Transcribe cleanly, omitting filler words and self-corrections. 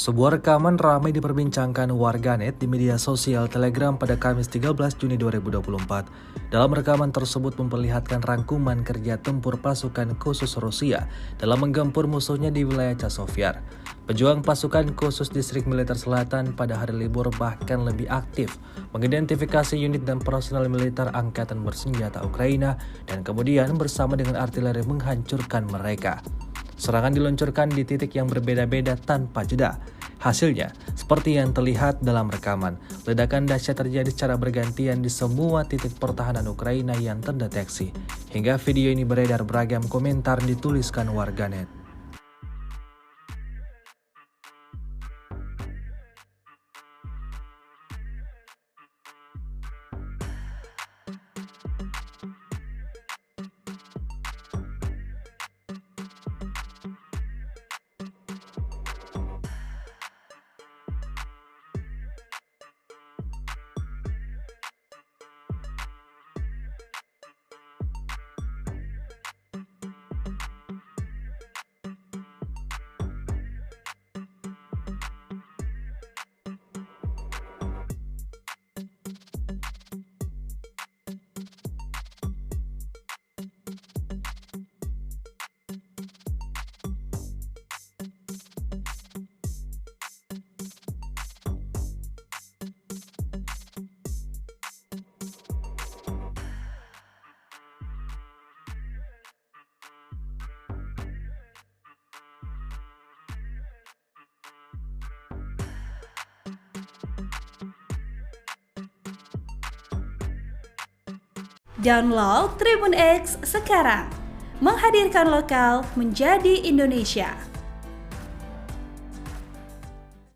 Sebuah rekaman ramai diperbincangkan warganet di media sosial Telegram pada Kamis 13 Juni 2024. Dalam rekaman tersebut memperlihatkan rangkuman kerja tempur pasukan khusus Rusia dalam menggempur musuhnya di wilayah Chasiv. Pejuang pasukan khusus distrik militer selatan pada hari libur bahkan lebih aktif mengidentifikasi unit dan personel militer angkatan bersenjata Ukraina dan kemudian bersama dengan artileri menghancurkan mereka. Serangan diluncurkan di titik yang berbeda-beda tanpa jeda. Hasilnya, seperti yang terlihat dalam rekaman, ledakan dahsyat terjadi secara bergantian di semua titik pertahanan Ukraina yang terdeteksi. Hingga video ini beredar, beragam komentar dituliskan warganet. Download Tribun X sekarang, menghadirkan lokal menjadi Indonesia.